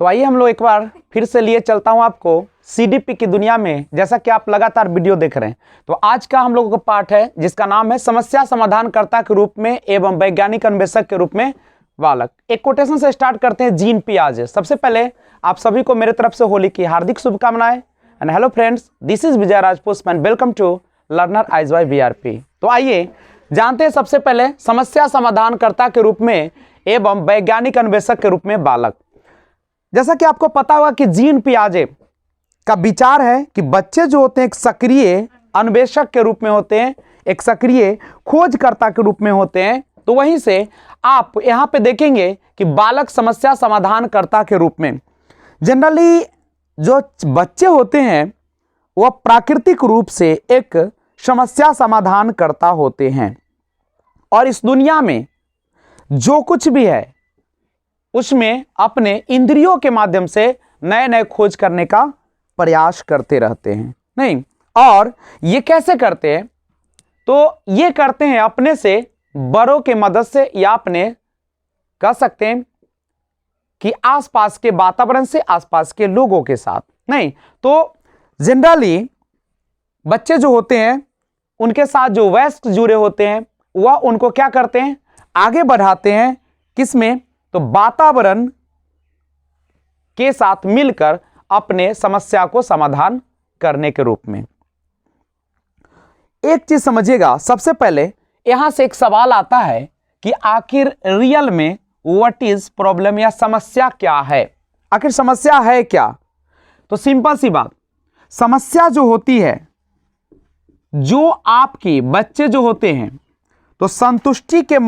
तो आइए हम लोग एक बार फिर से लिए चलता हूं आपको सीडीपी की दुनिया में। जैसा कि आप लगातार वीडियो देख रहे हैं, तो आज का हम लोगों का पाठ है जिसका नाम है समस्या समाधानकर्ता के रूप में एवं वैज्ञानिक अन्वेषक के रूप में बालक। एक कोटेशन से स्टार्ट करते हैं जीन पियाजे। सबसे पहले आप सभी को मेरे तरफ से होली की हार्दिक शुभकामनाएं। And hello friends, this is Vijay Rajput and welcome to learner eyes by VRP. तो आइए जानते हैं सबसे पहले समस्या समाधानकर्ता के रूप में एवं वैज्ञानिक अन्वेषक के रूप में बालक। जैसा कि आपको पता होगा कि जीन पियाजे का विचार है कि बच्चे जो होते हैं एक सक्रिय अन्वेषक के रूप में होते हैं, एक सक्रिय खोजकर्ता के रूप में होते हैं। तो वहीं से आप यहां पे देखेंगे कि बालक समस्या समाधानकर्ता के रूप में। जनरली जो बच्चे होते हैं वह प्राकृतिक रूप से एक समस्या समाधानकर्ता होते हैं और इस दुनिया में जो कुछ भी है उसमें अपने इंद्रियों के माध्यम से नए नए खोज करने का प्रयास करते रहते हैं। नहीं, और ये कैसे करते हैं? तो ये करते हैं अपने से बड़ों के मदद से, या अपने कह सकते हैं कि आसपास के वातावरण से, आसपास के लोगों के साथ। नहीं, तो जनरली बच्चे जो होते हैं उनके साथ जो वयस्क जुड़े होते हैं वह उनको क्या करते हैं, आगे बढ़ाते हैं। किसमें? तो वातावरण के साथ मिलकर अपने समस्या को समाधान करने के रूप में। एक चीज समझिएगा, सबसे पहले यहां से एक सवाल आता है कि आखिर रियल में व्हाट इज प्रॉब्लम, या समस्या क्या है? आखिर समस्या है क्या? तो सिंपल सी बात, समस्या जो होती है, जो आपकी बच्चे जो होते हैं तो संतुष्टि के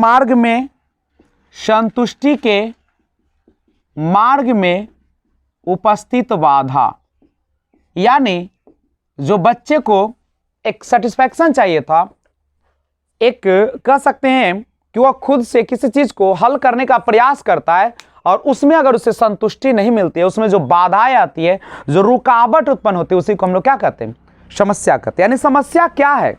मार्ग में उपस्थित बाधा, यानी जो बच्चे को एक सेटिस्फैक्शन चाहिए था, एक कह सकते हैं कि वह खुद से किसी चीज को हल करने का प्रयास करता है और उसमें अगर उसे संतुष्टि नहीं मिलती है, उसमें जो बाधाएं आती है, जो रुकावट उत्पन्न होती है, उसी को हम लोग क्या कहते हैं? समस्या कहते हैं। यानी समस्या क्या है?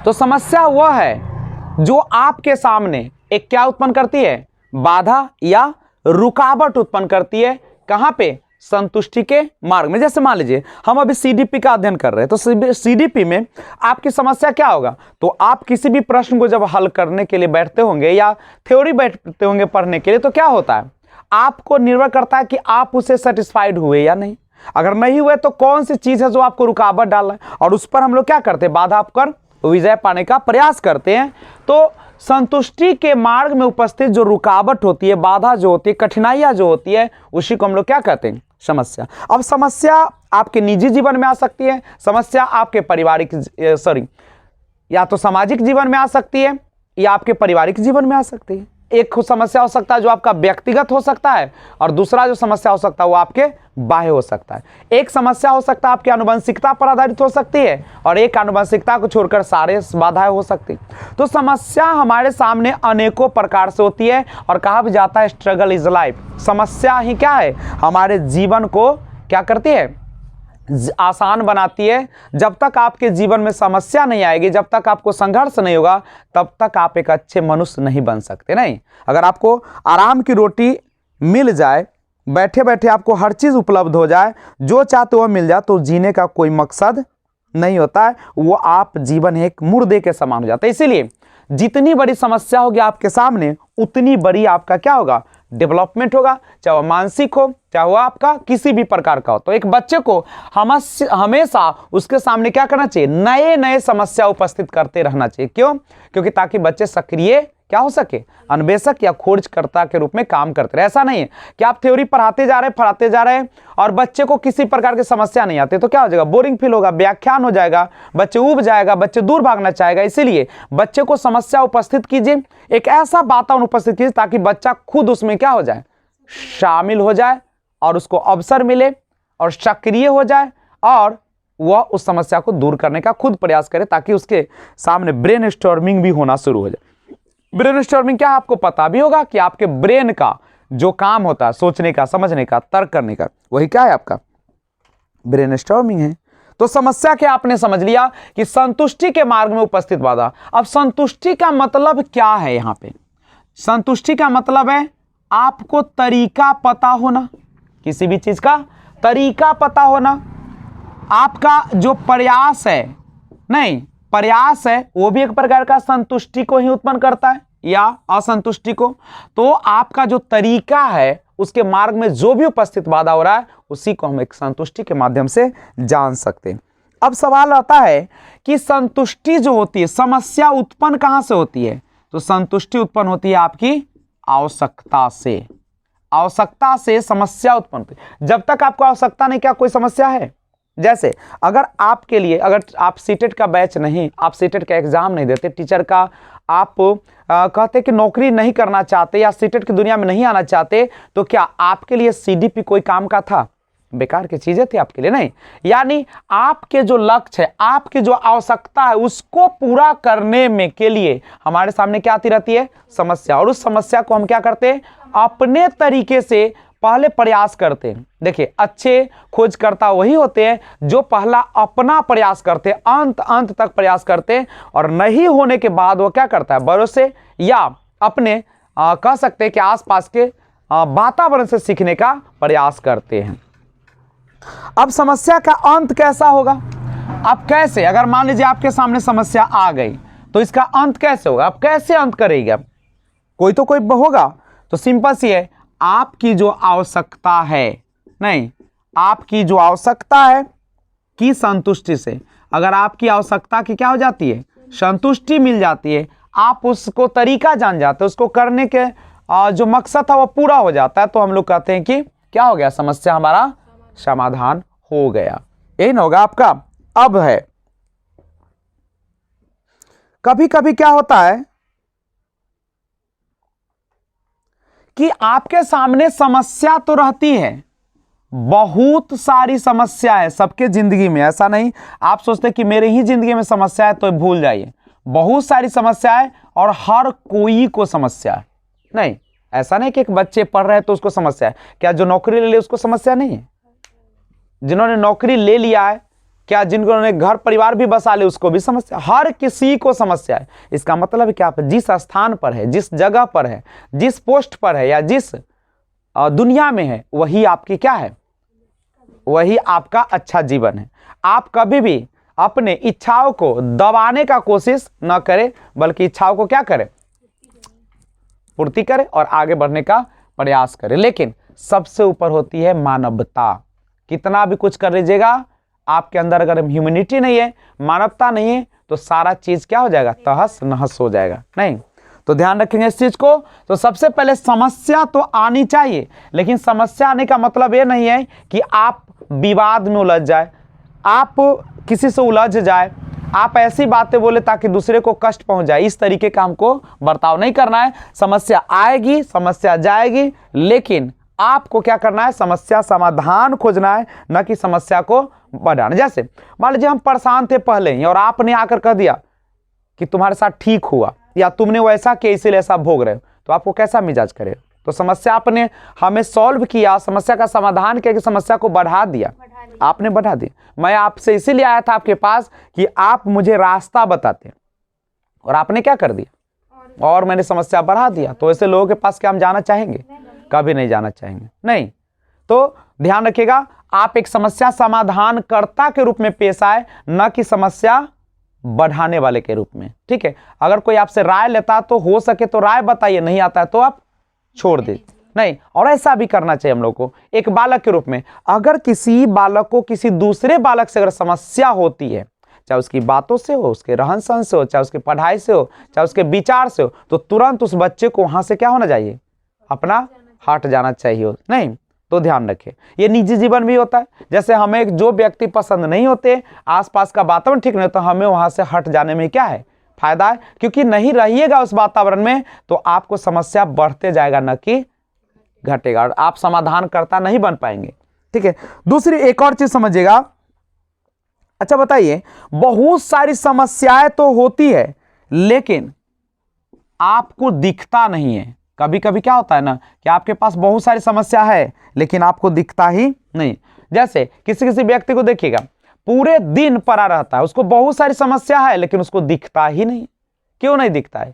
तो समस्या वह है जो आपके सामने एक क्या उत्पन्न करती है? बाधा या रुकावट उत्पन्न करती है। कहां पे? संतुष्टि के मार्ग में। जैसे मान लीजिए हम अभी सीडीपी का अध्ययन कर रहे हैं, तो सीडीपी में आपकी समस्या क्या होगा? तो आप किसी भी प्रश्न को जब हल करने के लिए बैठते होंगे या थ्योरी बैठते होंगे पढ़ने के लिए, तो क्या होता है? आपको निर्भर करता है कि आप उससे सेटिस्फाइड हुए या नहीं। अगर नहीं हुए तो कौन सी चीज है जो आपको रुकावट डाल रहा है, और उस पर हम लोग क्या करते हैं? बाधा कर विजय पाने का प्रयास करते हैं। तो संतुष्टि के मार्ग में उपस्थित जो रुकावट होती है, बाधा जो होती है, कठिनाइयां जो होती है, उसी को हम लोग क्या कहते हैं? समस्या। अब समस्या आपके निजी जीवन में आ सकती है, समस्या आपके पारिवारिक या तो सामाजिक जीवन में आ सकती है, या आपके पारिवारिक जीवन में आ सकती है। एक समस्या हो सकता है जो आपका व्यक्तिगत हो सकता है, और दूसरा जो समस्या हो सकता है वो आपके बाह्य हो सकता है। एक समस्या हो सकता है आपकी आनुवंशिकता पर आधारित हो सकती है, और एक आनुवंशिकता को छोड़कर सारे बाधाएं हो सकती। तो समस्या हमारे सामने अनेकों प्रकार से होती है, और कहा भी जाता है स्ट्रगल इज लाइफ। समस्या ही क्या है? हमारे जीवन को क्या करती है? आसान बनाती है। जब तक आपके जीवन में समस्या नहीं आएगी, जब तक आपको संघर्ष नहीं होगा, तब तक आप एक अच्छे मनुष्य नहीं बन सकते। नहीं, अगर आपको आराम की रोटी मिल जाए, बैठे बैठे आपको हर चीज उपलब्ध हो जाए, जो चाहते वो मिल जाए, तो जीने का कोई मकसद नहीं होता है। वो आप जीवन एक मुर्दे के समान हो जाता है। इसीलिए जितनी बड़ी समस्या होगी आपके सामने, उतनी बड़ी आपका क्या होगा? डेवलपमेंट होगा, चाहे वह मानसिक हो, चाहे वह आपका किसी भी प्रकार का हो। तो एक बच्चे को हमेशा उसके सामने क्या करना चाहिए? नए नए समस्या उपस्थित करते रहना चाहिए। क्यों? क्योंकि ताकि बच्चे सक्रिय क्या हो सके? अन्वेषक या खोजकर्ता के रूप में काम करते रहे। ऐसा नहीं है कि आप थ्योरी पढ़ाते जा रहे हैं और बच्चे को किसी प्रकार की समस्या नहीं आती, तो क्या हो जाएगा? बोरिंग फील होगा, व्याख्यान हो जाएगा, बच्चे ऊब जाएगा, बच्चे दूर भागना चाहेगा। इसीलिए बच्चे को समस्या उपस्थित कीजिए, एक ऐसा वातावरण उपस्थित कीजिए ताकि बच्चा खुद उसमें क्या हो जाए? शामिल हो जाए, और उसको अवसर मिले और सक्रिय हो जाए, और वह उस समस्या को दूर करने का खुद प्रयास करे, ताकि उसके सामने ब्रेन स्टॉर्मिंग भी होना शुरू हो जाए। ब्रेन स्टॉर्मिंग क्या है? आपको पता भी होगा कि आपके ब्रेन का जो काम होता है, सोचने का, समझने का, तर्क करने का, वही क्या है? आपका ब्रेन स्टॉर्मिंग है। तो समस्या क्या आपने समझ लिया कि संतुष्टि के मार्ग में उपस्थित बाधा। अब संतुष्टि का मतलब क्या है? यहां पे संतुष्टि का मतलब है आपको तरीका पता होना, किसी भी चीज का तरीका पता होना, आपका जो प्रयास है, नहीं प्रयास है वो भी एक प्रकार का संतुष्टि को ही उत्पन्न करता है या असंतुष्टि को। तो आपका जो तरीका है उसके मार्ग में जो भी उपस्थित बाधा हो रहा है उसी को हम एक संतुष्टि के माध्यम से जान सकते हैं। अब सवाल आता है कि संतुष्टि जो होती है, समस्या उत्पन्न कहां से होती है? तो संतुष्टि उत्पन्न होती है आपकी आवश्यकता से। आवश्यकता से समस्या उत्पन्न होती है। जब तक आपको आवश्यकता नहीं, क्या कोई समस्या है? जैसे अगर आपके लिए, अगर आप सीटेट का बैच नहीं, आप सीटेट का एग्जाम नहीं देते, टीचर का आप कहते कि नौकरी नहीं करना चाहते या सीटेट की दुनिया में नहीं आना चाहते, तो क्या आपके लिए सीडीपी कोई काम का था? बेकार की चीजें थी आपके लिए, नहीं। यानी आपके जो लक्ष्य है, आपकी जो आवश्यकता है, उसको पूरा करने में के लिए हमारे सामने क्या आती रहती है? समस्या। और उस समस्या को हम क्या करते हैं? अपने तरीके से पहले प्रयास करते हैं। देखिए, अच्छे खोजकर्ता वही होते हैं जो पहला अपना प्रयास करते हैं, अंत तक प्रयास करते हैं, और नहीं होने के बाद वो क्या करता है? भरोसे या अपने कह सकते हैं कि आसपास के वातावरण से सीखने का प्रयास करते हैं। अब समस्या का अंत कैसा होगा? अब कैसे, अगर मान लीजिए आपके सामने समस्या आ गई तो इसका अंत कैसे होगा? आप कैसे अंत करेंगे? कोई तो कोई होगा। तो सिंपल सी है, आपकी जो आवश्यकता है, नहीं, आपकी जो आवश्यकता है की संतुष्टि से, अगर आपकी आवश्यकता की क्या हो जाती है? संतुष्टि मिल जाती है, आप उसको तरीका जान जाते हैं, उसको करने के जो मकसद था वो पूरा हो जाता है, तो हम लोग कहते हैं कि क्या हो गया? समस्या हमारा समाधान हो गया। यही ना होगा आपका। अब है, कभी कभी क्या होता है कि आपके सामने समस्या तो रहती है, बहुत सारी समस्या है सबके जिंदगी में। ऐसा नहीं आप सोचते कि मेरे ही जिंदगी में समस्या है, तो भूल जाइए, बहुत सारी समस्या है और हर कोई को समस्या है। नहीं, ऐसा नहीं कि एक बच्चे पढ़ रहे हैं तो उसको समस्या है। क्या जो नौकरी ले ली उसको समस्या नहीं है? जिन्होंने नौकरी ले लिया है, क्या जिन्होंने घर परिवार भी बसा ले उसको भी समस्या? हर किसी को समस्या है। इसका मतलब क्या? आप जिस स्थान पर है, जिस जगह पर है, जिस पोस्ट पर है या जिस दुनिया में है, वही आपकी क्या है? वही आपका अच्छा जीवन है। आप कभी भी अपने इच्छाओं को दबाने का कोशिश न करें, बल्कि इच्छाओं को क्या करें? पूर्ति करें और आगे बढ़ने का प्रयास करें। लेकिन सबसे ऊपर होती है मानवता। कितना भी कुछ कर लीजिएगा, आपके अंदर अगर ह्यूमैनिटी नहीं है, मानवता नहीं है, तो सारा चीज क्या हो जाएगा? तहस नहस हो जाएगा। नहीं, तो ध्यान रखेंगे इस चीज को। तो सबसे पहले समस्या तो आनी चाहिए, लेकिन समस्या आने का मतलब ये नहीं है कि आप विवाद में उलझ जाए, आप किसी से उलझ जाए, आप ऐसी बातें बोले ताकि दूसरे को कष्ट पहुंच जाए। इस तरीके का हमको बर्ताव नहीं करना है। समस्या आएगी, समस्या जाएगी, लेकिन आपको क्या करना है? समस्या समाधान खोजना है, न कि समस्या को बढ़ाना। जैसे मान लीजिए हम परेशान थे पहले ही और आपने आकर कह दिया कि तुम्हारे साथ ठीक हुआ या तुमने वैसा किया इसीलिए ऐसा भोग रहे हो, तो आपको कैसा मिजाज करे? तो समस्या आपने हमें सॉल्व किया, समस्या का समाधान किया कि समस्या को बढ़ा दिया? आपने बढ़ा दी। मैं आपसे इसीलिए आया था आपके पास कि आप मुझे रास्ता बताते, और आपने क्या कर दिया? और मैंने समस्या बढ़ा दिया। तो ऐसे लोगों के पास क्या हम जाना चाहेंगे? कभी नहीं जाना चाहेंगे। नहीं, तो ध्यान रखिएगा, आप एक समस्या समाधानकर्ता के रूप में पेश आए, न कि समस्या बढ़ाने वाले के रूप में। ठीक है, अगर कोई आपसे राय लेता तो हो सके तो राय बताइए, नहीं आता है तो आप छोड़ दे। नहीं, और ऐसा भी करना चाहिए हम लोग को एक बालक के रूप में। अगर किसी बालक को किसी दूसरे बालक से अगर समस्या होती है, चाहे उसकी बातों से हो, उसके रहन सहन से हो, चाहे उसकी पढ़ाई से हो, चाहे उसके विचार से हो, तो तुरंत उस बच्चे को वहां से क्या होना चाहिए? अपना हट जाना चाहिए। नहीं तो ध्यान रखें, ये निजी जीवन भी होता है। जैसे हमें जो व्यक्ति पसंद नहीं होते, आसपास का वातावरण ठीक नहीं, तो हमें वहां से हट जाने में क्या है? फायदा है, क्योंकि नहीं रहिएगा उस वातावरण में तो आपको समस्या बढ़ते जाएगा, न कि घटेगा, और आप समाधानकर्ता नहीं बन पाएंगे। ठीक है, दूसरी एक और चीज समझिएगा। अच्छा बताइए, बहुत सारी समस्याएं तो होती है लेकिन आपको दिखता नहीं है। कभी कभी क्या होता है ना कि आपके पास बहुत सारी समस्या है लेकिन आपको दिखता ही नहीं। जैसे किसी किसी व्यक्ति को देखिएगा, पूरे दिन पड़ा रहता है, उसको बहुत सारी समस्या है लेकिन उसको दिखता ही नहीं। क्यों नहीं दिखता है?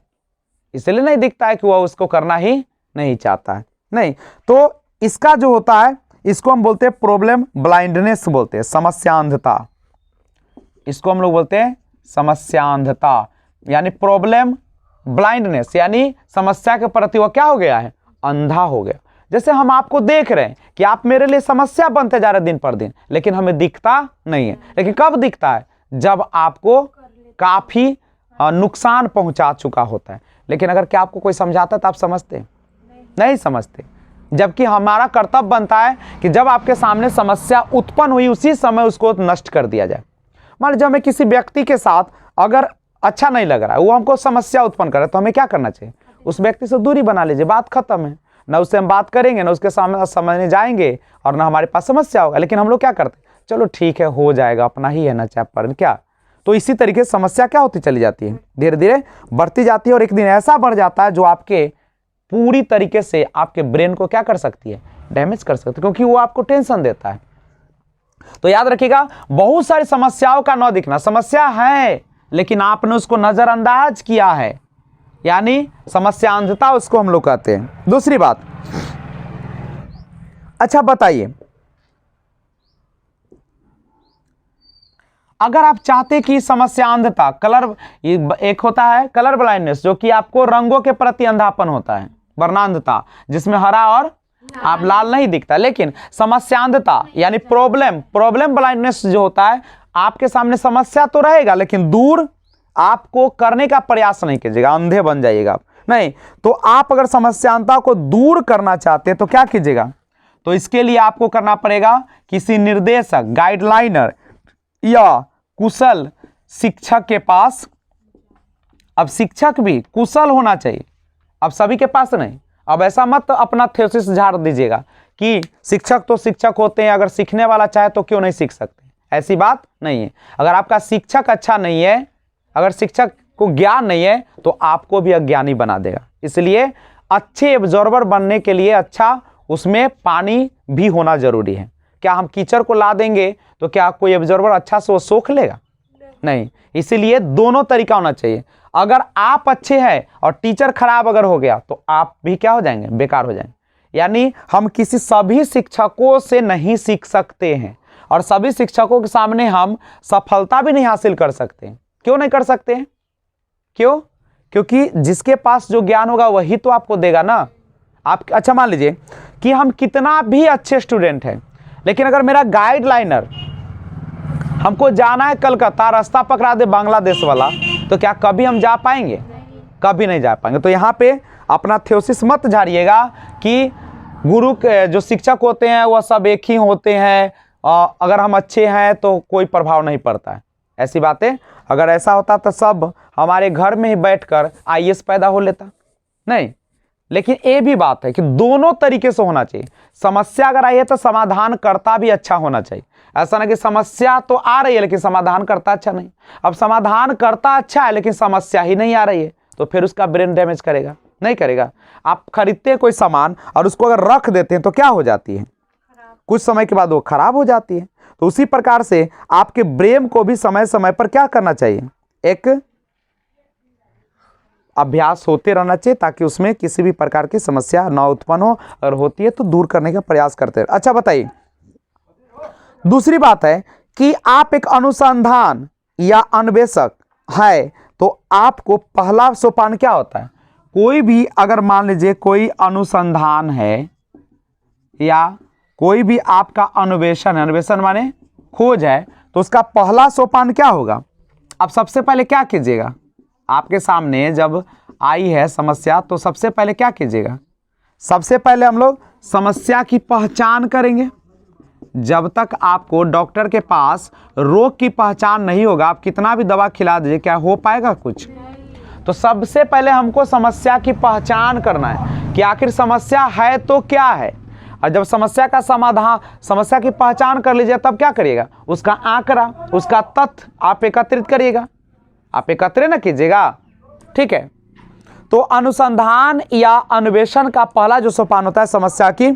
इसलिए नहीं दिखता है कि वह उसको करना ही नहीं चाहता है। नहीं। तो इसका जो होता है इसको हम बोलते हैं प्रॉब्लम ब्लाइंडनेस बोलते हैं, समस्या अंधता। इसको हम लोग बोलते हैं समस्या अंधता, यानी प्रॉब्लम ब्लाइंडनेस, यानी समस्या के प्रति वो क्या हो गया है, अंधा हो गया। जैसे हम आपको देख रहे हैं कि आप मेरे लिए समस्या बनते जा रहे दिन पर दिन, लेकिन हमें दिखता नहीं है। लेकिन कब दिखता है, जब आपको काफी नुकसान पहुंचा चुका होता है। लेकिन अगर क्या आपको कोई समझाता तो आप समझते नहीं समझते। जबकि हमारा कर्तव्य बनता है कि जब आपके सामने समस्या उत्पन्न हुई उसी समय उसको नष्ट कर दिया जाए। मान लीजिए हमें किसी व्यक्ति के साथ अगर अच्छा नहीं लग रहा है, वो हमको समस्या उत्पन्न कर रहा है, तो हमें क्या करना चाहिए, उस व्यक्ति से दूरी बना लीजिए, बात खत्म है। ना उससे हम बात करेंगे, ना उसके सामने समझने जाएंगे, और ना हमारे पास समस्या होगा। लेकिन हम लोग क्या करते, चलो ठीक है हो जाएगा, अपना ही है ना चैप्टर क्या। तो इसी तरीके से समस्या क्या होती चली जाती है, धीरे धीरे बढ़ती जाती है, और एक दिन ऐसा बढ़ जाता है जो आपके पूरी तरीके से आपके ब्रेन को क्या कर सकती है, डैमेज कर सकती है, क्योंकि वो आपको टेंशन देता है। तो याद रखिएगा, बहुत सारी समस्याओं का न दिखना, समस्या है लेकिन आपने उसको नजरअंदाज किया है, यानी समस्या अंधता उसको हम लोग कहते हैं। दूसरी बात, अच्छा बताइए, अगर आप चाहते कि समस्या अंधता, कलर, एक होता है कलर ब्लाइंडनेस जो कि आपको रंगों के प्रति अंधापन होता है, वर्णांधता, जिसमें हरा और आप लाल नहीं दिखता। लेकिन समस्या अंधता यानी प्रॉब्लम ब्लाइंडनेस जो होता है, आपके सामने समस्या तो रहेगा लेकिन दूर आपको करने का प्रयास नहीं कीजिएगा, अंधे बन जाइएगा नहीं। तो आप अगर समस्यांता को दूर करना चाहते हैं तो क्या कीजिएगा, तो इसके लिए आपको करना पड़ेगा किसी निर्देशक, गाइडलाइनर या कुशल शिक्षक के पास। अब शिक्षक भी कुशल होना चाहिए, अब सभी के पास नहीं। अब ऐसा मत अपना थ्योसिस झाड़ दीजिएगा कि शिक्षक तो शिक्षक होते हैं, अगर सीखने वाला चाहे तो क्यों नहीं सीख सकते, ऐसी बात नहीं है। अगर आपका शिक्षक अच्छा नहीं है, अगर शिक्षक को ज्ञान नहीं है, तो आपको भी अज्ञानी बना देगा। इसलिए अच्छे ऑब्जर्वर बनने के लिए अच्छा उसमें पानी भी होना जरूरी है। क्या हम कीचड़ को ला देंगे तो क्या कोई ऑब्जर्वर अच्छा से वो सोख लेगा, नहीं। इसीलिए दोनों तरीका होना चाहिए। अगर आप अच्छे हैं और टीचर खराब अगर हो गया तो आप भी क्या हो जाएंगे, बेकार हो जाएंगे। यानी हम किसी सभी शिक्षकों से नहीं सीख सकते हैं, और सभी शिक्षकों के सामने हम सफलता भी नहीं हासिल कर सकते। क्यों नहीं कर सकते हैं, क्यों, क्योंकि जिसके पास जो ज्ञान होगा वही तो आपको देगा ना। आप अच्छा मान लीजिए कि हम कितना भी अच्छे स्टूडेंट हैं, लेकिन अगर मेरा गाइडलाइनर हमको जाना है कलकत्ता, रास्ता पकड़ा दे बांग्लादेश वाला, तो क्या कभी हम जा पाएंगे, कभी नहीं जा पाएंगे। तो यहाँ पे अपना थ्योसिस मत झाड़िएगा कि गुरु के जो शिक्षक होते हैं वह सब एक ही होते हैं, अगर हम अच्छे हैं तो कोई प्रभाव नहीं पड़ता है। ऐसी बातें, अगर ऐसा होता तो सब हमारे घर में ही बैठकर आईएएस पैदा हो लेता, नहीं। लेकिन ये भी बात है कि दोनों तरीके से होना चाहिए। समस्या अगर आई है तो समाधान करता भी अच्छा होना चाहिए। ऐसा ना कि समस्या तो आ रही है लेकिन समाधान करता अच्छा नहीं। अब समाधान करता अच्छा है लेकिन समस्या ही नहीं आ रही है, तो फिर उसका ब्रेन डैमेज करेगा, नहीं करेगा। आप खरीदते हैं कोई सामान और उसको अगर रख देते हैं तो क्या हो जाती है, कुछ समय के बाद वो खराब हो जाती है। तो उसी प्रकार से आपके ब्रेन को भी समय समय पर क्या करना चाहिए, एक अभ्यास होते रहना चाहिए, ताकि उसमें किसी भी प्रकार की समस्या ना उत्पन्न हो, और होती है तो दूर करने का प्रयास करते रहे। अच्छा बताइए, दूसरी बात है कि आप एक अनुसंधान या अन्वेषक है तो आपको पहला सोपान क्या होता है। कोई भी अगर मान लीजिए कोई अनुसंधान है या कोई भी आपका अन्वेषण है, अन्वेषण माने खोज है, तो उसका पहला सोपान क्या होगा। अब सबसे पहले क्या कीजिएगा, आपके सामने जब आई है समस्या तो सबसे पहले क्या कीजिएगा, सबसे पहले हम लोग समस्या की पहचान करेंगे। जब तक आपको डॉक्टर के पास रोग की पहचान नहीं होगा, आप कितना भी दवा खिला दीजिए, क्या हो पाएगा कुछ। तो सबसे पहले हमको समस्या की पहचान करना है कि आखिर समस्या है तो क्या है। और जब समस्या का समाधान, समस्या की पहचान कर लीजिए, तब क्या करिएगा, उसका आंकड़ा, उसका तथ्य आप एकत्रित करिएगा, आप एकत्रित ना कीजिएगा, ठीक है। तो अनुसंधान या अन्वेषण का पहला जो सोपान होता है समस्या की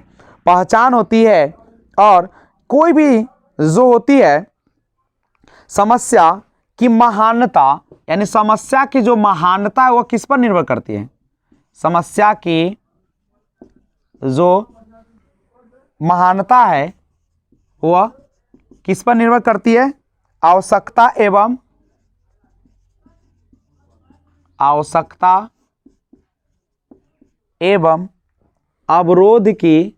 पहचान होती है। और कोई भी जो होती है समस्या की महानता, यानी समस्या की जो महानता है वो किस पर निर्भर करती है, समस्या की जो महानता है वह किस पर निर्भर करती है? आवश्यकता एवं अवरोध की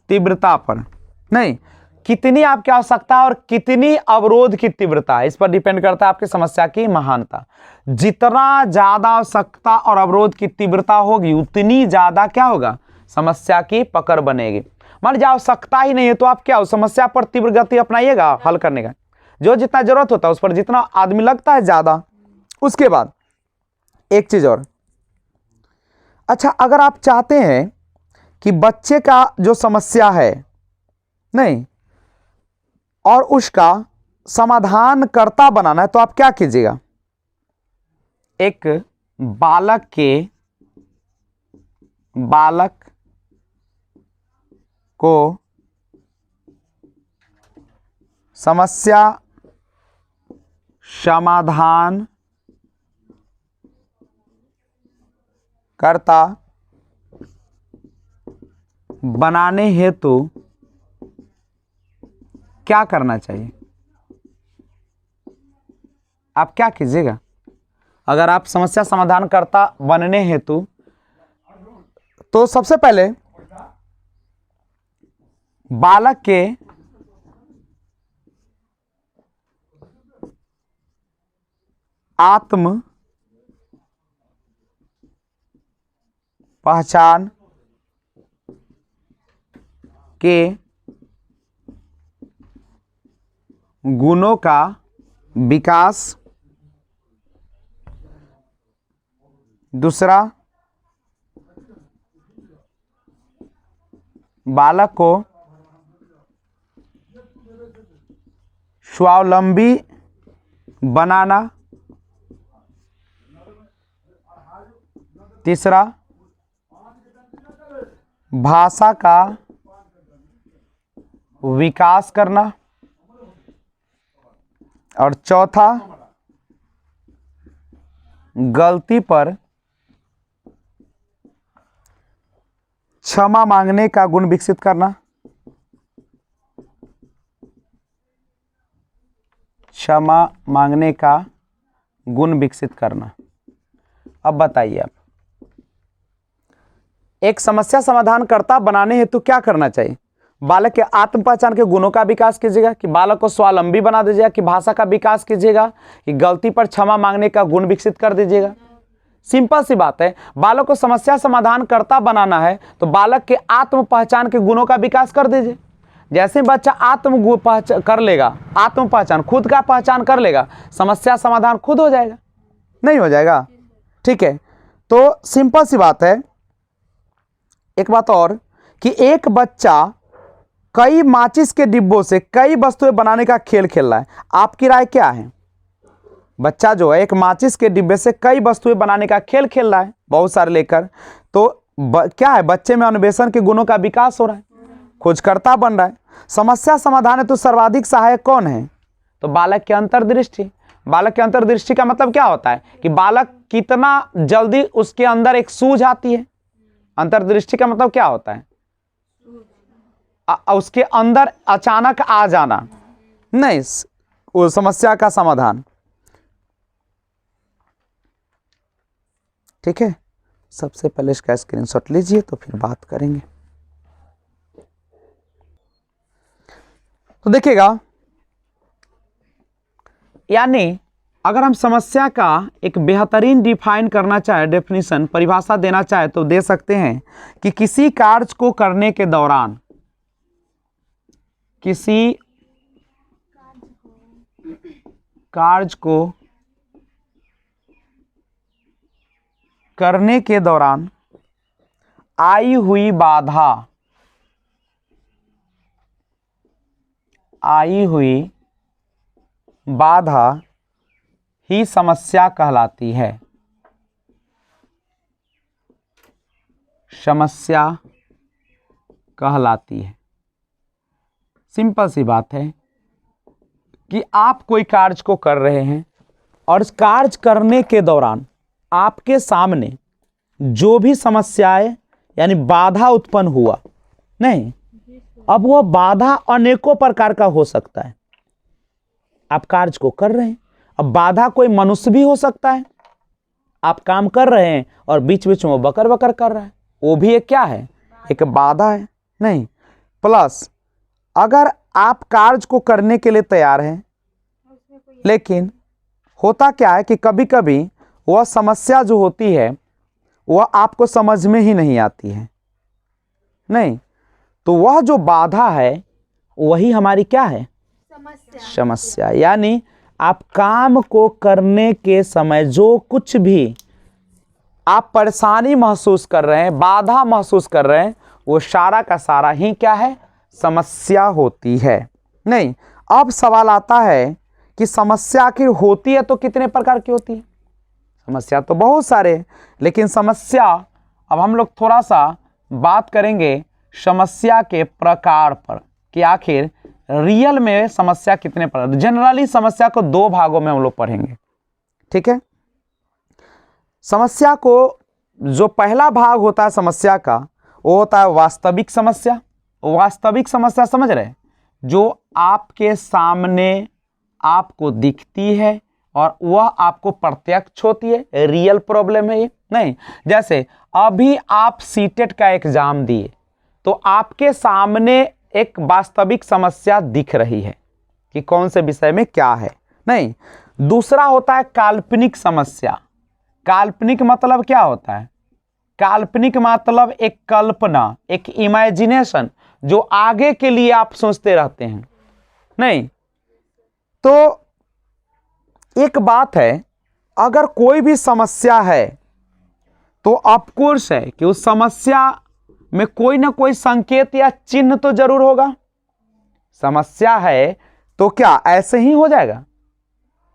तीव्रता पर। नहीं, कितनी आपकी आवश्यकता और कितनी अवरोध की तीव्रता, इस पर डिपेंड करता है आपकी समस्या की महानता। जितना ज्यादा आवश्यकता और अवरोध की तीव्रता होगी उतनी ज्यादा क्या होगा? समस्या की पकड़ बनेगी। मान लीजिए आवश्यकता ही नहीं है तो आप क्या उस समस्या पर तीव्र गति अपनाइएगा हल करने का? जो जितना जरूरत होता है उस पर जितना आदमी लगता है ज्यादा। उसके बाद एक चीज और, अच्छा अगर आप चाहते हैं कि बच्चे का जो समस्या है नहीं और उसका समाधान करता बनाना है तो आप क्या कीजिएगा? एक बालक को समस्या समाधान करता बनाने हेतु क्या करना चाहिए? आप क्या कीजिएगा? अगर आप समस्या समाधान करता बनने हेतु, तो सबसे पहले बालक के आत्म पहचान के गुणों का विकास, दूसरा बालक को स्वावलंबी बनाना, तीसरा भाषा का विकास करना और चौथा गलती पर क्षमा मांगने का गुण विकसित करना। क्षमा मांगने का गुण विकसित करना। अब बताइए आप, एक समस्या समाधान करता बनाने हेतु क्या करना चाहिए? बालक के आत्म पहचान के गुणों का विकास कीजिएगा, कि बालक को स्वावलंबी बना दीजिएगा, कि भाषा का विकास कीजिएगा, कि गलती पर क्षमा मांगने का गुण विकसित कर दीजिएगा। सिंपल सी बात है। बालक को समस्या समाधान करता बनाना है तो बालक के आत्म पहचान के गुणों का विकास कर दीजिए। जैसे बच्चा आत्म पहचान कर लेगा, आत्म पहचान खुद का पहचान कर लेगा, समस्या समाधान खुद हो जाएगा। नहीं हो जाएगा? ठीक है, तो सिंपल सी बात है। एक बात और कि एक बच्चा कई माचिस के डिब्बों से कई वस्तुएं बनाने का खेल खेल रहा है, आपकी राय क्या है? बच्चा जो है एक माचिस के डिब्बे से कई वस्तुएं बनाने का खेल खेल रहा है, बहुत सारे लेकर, तो क्या है? बच्चे में अन्वेषण के गुणों का विकास हो रहा है, खोजकर्ता बन रहा है। समस्या समाधान है तो सर्वाधिक सहायक कौन है? तो बालक की अंतर्दृष्टि। बालक की अंतर्दृष्टि का मतलब क्या होता है कि बालक कितना जल्दी उसके अंदर एक सूझ आती है। अंतर्दृष्टि का मतलब क्या होता है? उसके अंदर अचानक आ जाना, नहीं वो समस्या का समाधान। ठीक है, सबसे पहले इसका स्क्रीनशॉट लीजिए तो फिर बात करेंगे। तो देखिएगा, यानी अगर हम समस्या का एक बेहतरीन डिफाइन करना चाहे, डेफिनेशन परिभाषा देना चाहे तो दे सकते हैं कि किसी कार्य को करने के दौरान, किसी कार्य को करने के दौरान आई हुई बाधा ही समस्या कहलाती है। समस्या कहलाती है। सिंपल सी बात है कि आप कोई कार्य को कर रहे हैं, और इस कार्य करने के दौरान आपके सामने जो भी समस्याएं यानी बाधा उत्पन्न हुआ, नहीं, अब वह बाधा अनेकों प्रकार का हो सकता है। आप कार्य को कर रहे हैं, अब बाधा कोई मनुष्य भी हो सकता है। आप काम कर रहे हैं और बीच बीच में वो बकर बकर कर रहा है, वो भी एक क्या है, एक बाधा है। नहीं, प्लस अगर आप कार्य को करने के लिए तैयार हैं, लेकिन होता क्या है कि कभी कभी वह समस्या जो होती है वह आपको समझ में ही नहीं आती है, नहीं, तो वह जो बाधा है वही हमारी क्या है, समस्या। यानी आप काम को करने के समय जो कुछ भी आप परेशानी महसूस कर रहे हैं, बाधा महसूस कर रहे हैं, वो सारा का सारा ही क्या है, समस्या होती है। नहीं, अब सवाल आता है कि समस्या आखिर होती है तो कितने प्रकार की होती है? समस्या तो बहुत सारे, लेकिन समस्या अब हम लोग थोड़ा सा बात करेंगे समस्या के प्रकार पर कि आखिर रियल में समस्या कितने प्रकार। जनरली समस्या को दो भागों में हम लोग पढ़ेंगे, ठीक है। समस्या को जो पहला भाग होता है समस्या का, वो होता है वास्तविक समस्या। वास्तविक समस्या समझ रहे हैं, जो आपके सामने आपको दिखती है और वह आपको प्रत्यक्ष होती है, रियल प्रॉब्लम है ये। नहीं, जैसे अभी आप सीटेट का एग्जाम दिए तो आपके सामने एक वास्तविक समस्या दिख रही है कि कौन से विषय में क्या है। नहीं, दूसरा होता है काल्पनिक समस्या। काल्पनिक मतलब क्या होता है? काल्पनिक मतलब एक कल्पना, एक इमेजिनेशन, जो आगे के लिए आप सोचते रहते हैं। नहीं, तो एक बात है, अगर कोई भी समस्या है तो ऑफकोर्स है कि उस समस्या में कोई ना कोई संकेत या चिन्ह तो जरूर होगा। समस्या है तो क्या ऐसे ही हो जाएगा?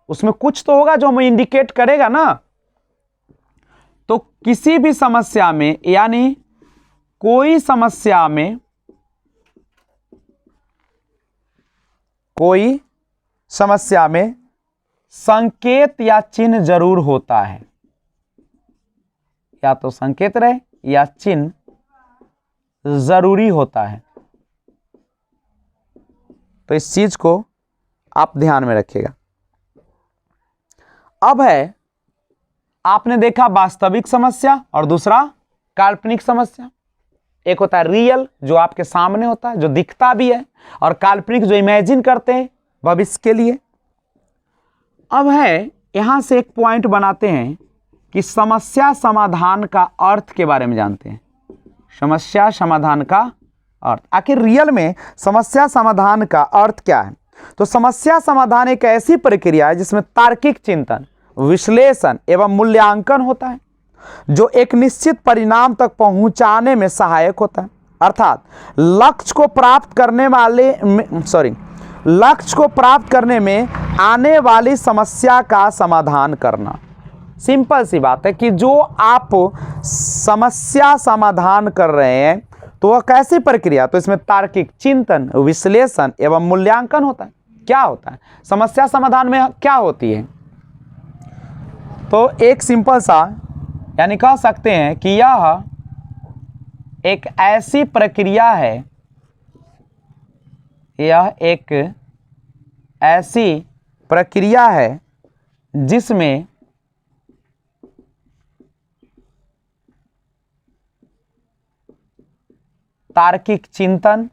उसमें कुछ तो होगा जो हमें इंडिकेट करेगा ना। तो किसी भी समस्या में, यानी कोई समस्या में संकेत या चिन्ह जरूर होता है, या तो संकेत रहे या चिन्ह जरूरी होता है। तो इस चीज को आप ध्यान में रखिएगा। अब है, आपने देखा वास्तविक समस्या और दूसरा काल्पनिक समस्या। एक होता है रियल, जो आपके सामने होता है, जो दिखता भी है, और काल्पनिक जो इमेजिन करते हैं भविष्य के लिए। अब है, यहां से एक पॉइंट बनाते हैं कि समस्या समाधान का अर्थ के बारे में जानते हैं। समस्या समाधान का अर्थ, आखिर रियल में समस्या समाधान का अर्थ क्या है? तो समस्या समाधान एक ऐसी प्रक्रिया है जिसमें तार्किक चिंतन, विश्लेषण एवं मूल्यांकन होता है, जो एक निश्चित परिणाम तक पहुंचाने में सहायक होता है। अर्थात लक्ष्य को प्राप्त करने में आने वाली समस्या का समाधान करना। सिंपल सी बात है कि जो आप समस्या समाधान कर रहे हैं तो वह कैसी प्रक्रिया? तो इसमें तार्किक चिंतन, विश्लेषण एवं मूल्यांकन होता है। क्या होता है समस्या समाधान में, क्या होती है? तो एक सिंपल सा, यानी कह सकते हैं कि यह एक ऐसी प्रक्रिया है, यह एक ऐसी प्रक्रिया है जिसमें तार्किक चिंतन,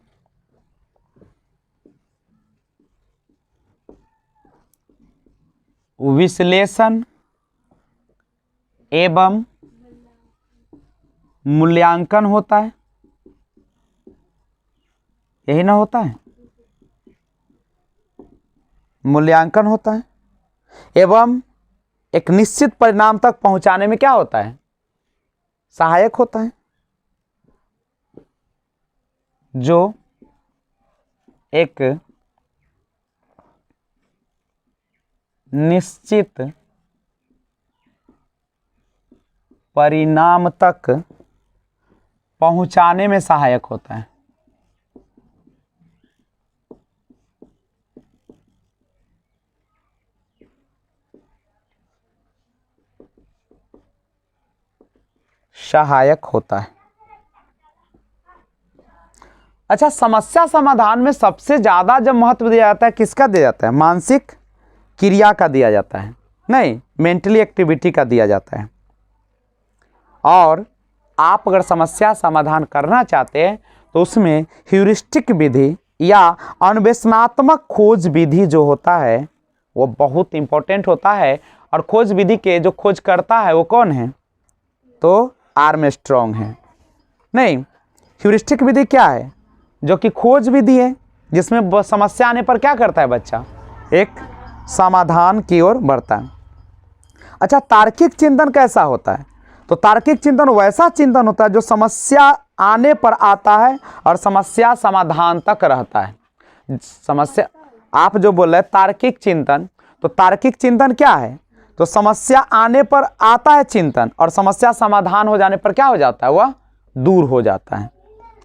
विश्लेषण एवं मूल्यांकन होता है। यही ना होता है, मूल्यांकन होता है, एवं एक निश्चित परिणाम तक पहुंचाने में क्या होता है? सहायक होता है। जो एक निश्चित परिणाम तक पहुंचाने में सहायक होता है। सहायक होता है। अच्छा, समस्या समाधान में सबसे ज्यादा जब महत्व दिया जाता है किसका दिया जाता है? मानसिक क्रिया का दिया जाता है, नहीं, मेंटली एक्टिविटी का दिया जाता है। और आप अगर समस्या समाधान करना चाहते हैं तो उसमें ह्यूरिस्टिक विधि या अन्वेषणात्मक खोज विधि जो होता है वो बहुत इंपॉर्टेंट होता है। और खोज विधि के जो खोज करता है वो कौन है? तो आर्मस्ट्रॉन्ग है। नहीं, ह्यूरिस्टिक विधि क्या है? जो कि खोज विधि है, जिसमें समस्या आने पर क्या करता है बच्चा? एक समाधान की ओर बढ़ता है। अच्छा, तार्किक चिंतन कैसा होता है? तो तार्किक चिंतन वैसा चिंतन होता है जो समस्या आने पर आता है और समस्या समाधान तक रहता है। समस्या आप जो बोल रहे हैं तार्किक चिंतन, तो तार्किक चिंतन क्या है? तो समस्या आने पर आता है चिंतन और समस्या समाधान हो जाने पर क्या हो जाता है? वह दूर हो जाता है।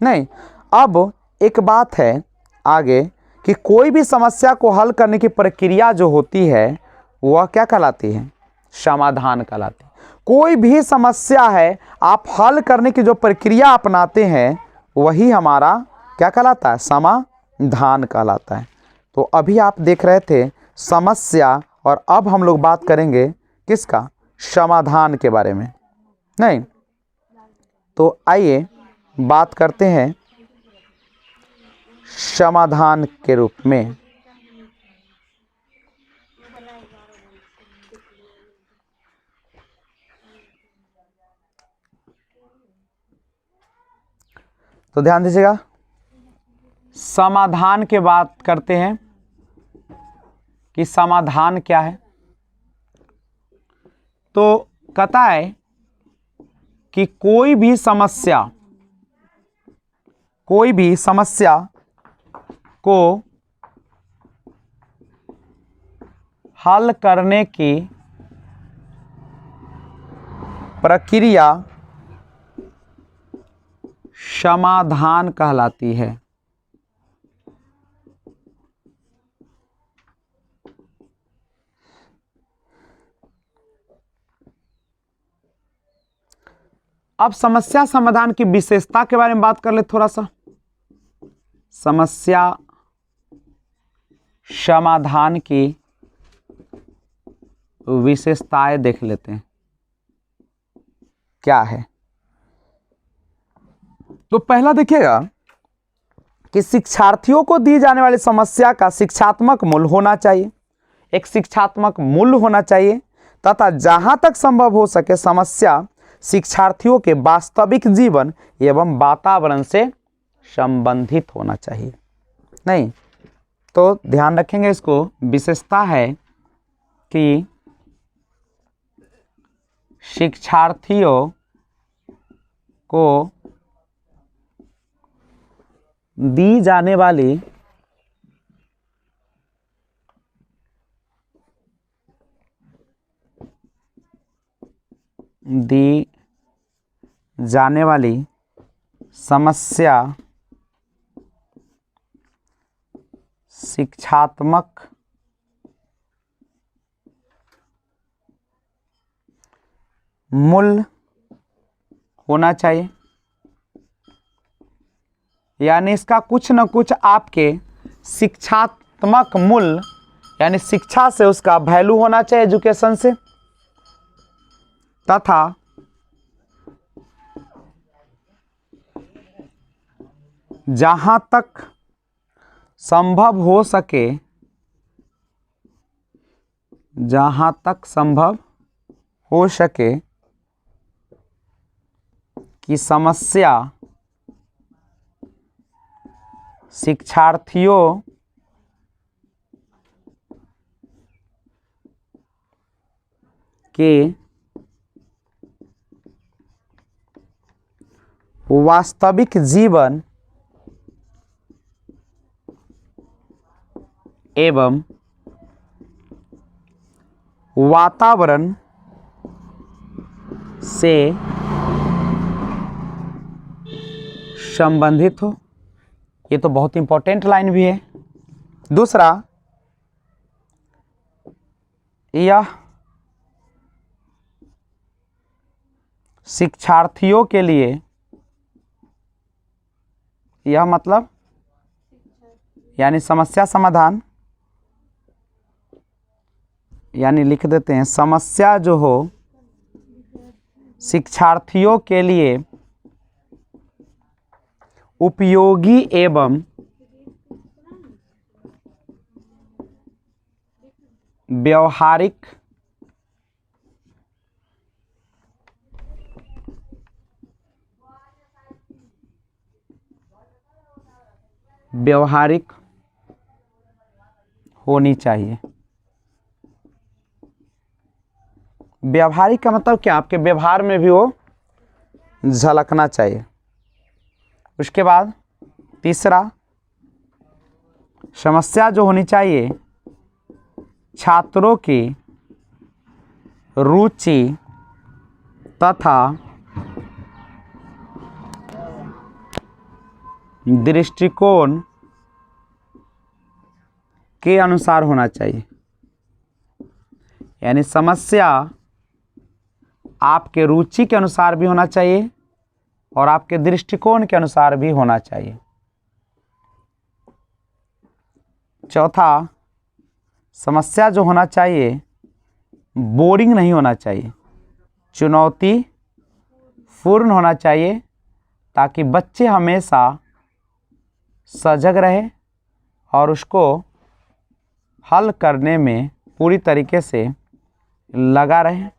नहीं, अब एक बात है आगे कि कोई भी समस्या को हल करने की प्रक्रिया जो होती है वह क्या कहलाती है? समाधान कहलाती है। कोई भी समस्या है, आप हल करने की जो प्रक्रिया अपनाते हैं वही हमारा क्या कहलाता है? समाधान कहलाता है। तो अभी आप देख रहे थे समस्या, और अब हम लोग बात करेंगे किसका? समाधान के बारे में। नहीं, तो आइए बात करते हैं समाधान के रूप में। तो ध्यान दीजिएगा, समाधान के बात करते हैं कि समाधान क्या है। तो कहता है कि कोई भी समस्या को हल करने की प्रक्रिया समाधान कहलाती है। अब समस्या समाधान की विशेषता के बारे में बात कर ले थोड़ा सा। समस्या समाधान की विशेषताएं देख लेते हैं क्या है। तो पहला देखिएगा कि शिक्षार्थियों को दी जाने वाली समस्या का शिक्षात्मक मूल्य होना चाहिए। एक शिक्षात्मक मूल्य होना चाहिए तथा जहां तक संभव हो सके समस्या शिक्षार्थियों के वास्तविक जीवन एवं वातावरण से संबंधित होना चाहिए। नहीं, तो ध्यान रखेंगे इसको। विशेषता है कि शिक्षार्थियों को दी जाने वाली समस्या शिक्षात्मक मूल्य होना चाहिए। यानी इसका कुछ न कुछ आपके शिक्षात्मक मूल्य, यानी शिक्षा से उसका वैल्यू होना चाहिए, एजुकेशन से, तथा जहां तक संभव हो सके कि समस्या शिक्षार्थियों के वास्तविक जीवन एवं वातावरण से संबंधित हो। ये तो बहुत इंपॉर्टेंट लाइन भी है। दूसरा, यह शिक्षार्थियों के लिए, यह मतलब यानी समस्या समाधान, यानी लिख देते हैं समस्या जो हो शिक्षार्थियों के लिए उपयोगी एवं व्यवहारिक होनी चाहिए। व्यवहारिक का मतलब क्या, आपके व्यवहार में भी वो झलकना चाहिए। उसके बाद तीसरा, समस्या जो होनी चाहिए छात्रों की रुचि तथा दृष्टिकोण के अनुसार होना चाहिए। यानी समस्या आपके रुचि के अनुसार भी होना चाहिए और आपके दृष्टिकोण के अनुसार भी होना चाहिए। चौथा, समस्या जो होना चाहिए बोरिंग नहीं होना चाहिए, चुनौती पूर्ण होना चाहिए, ताकि बच्चे हमेशा सजग रहे और उसको हल करने में पूरी तरीके से लगा रहे।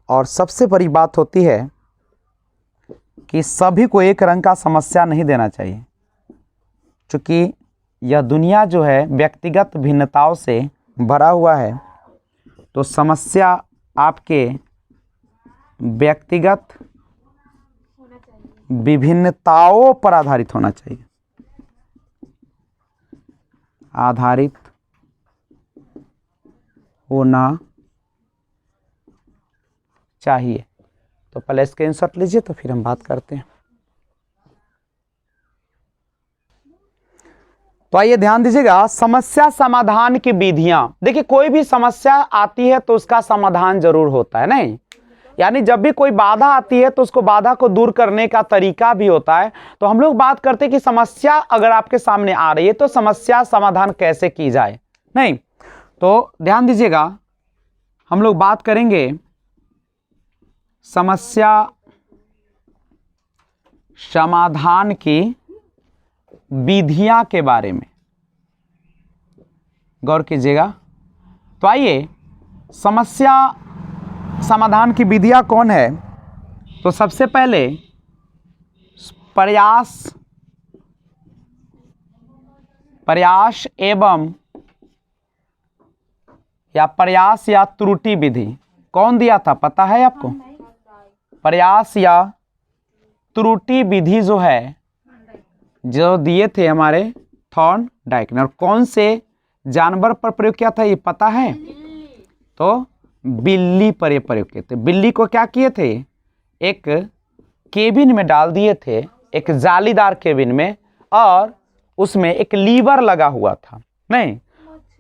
और सबसे बड़ी बात होती है कि सभी को एक रंग का समस्या नहीं देना चाहिए, क्योंकि यह दुनिया जो है व्यक्तिगत भिन्नताओं से भरा हुआ है। तो समस्या आपके व्यक्तिगत विभिन्नताओं पर आधारित होना चाहिए, आधारित होना चाहिए। तो पहले स्क्रीनशॉट लीजिए तो फिर हम बात करते हैं। तो आइए ध्यान दीजिएगा, समस्या समाधान की विधियां। देखिए कोई भी समस्या आती है तो उसका समाधान जरूर होता है, नहीं? यानी जब भी कोई बाधा आती है तो उसको बाधा को दूर करने का तरीका भी होता है। तो हम लोग बात करते हैं कि समस्या अगर आपके सामने आ रही है तो समस्या समाधान कैसे की जाए, नहीं? तो ध्यान दीजिएगा, हम लोग बात करेंगे समस्या समाधान की विधियां के बारे में। गौर कीजिएगा। तो आइए, समस्या समाधान की विधियां कौन है? तो सबसे पहले प्रयास एवं या प्रयास या त्रुटि विधि कौन दिया था, पता है आपको? प्रयास या त्रुटि विधि जो है, जो दिए थे हमारे थॉर्नडाइक ने, और कौन से जानवर पर प्रयोग किया था ये पता है? तो बिल्ली पर ये प्रयोग किए थे। बिल्ली को क्या किए थे? एक केबिन में डाल दिए थे, एक जालीदार केबिन में, और उसमें एक लीवर लगा हुआ था, नहीं?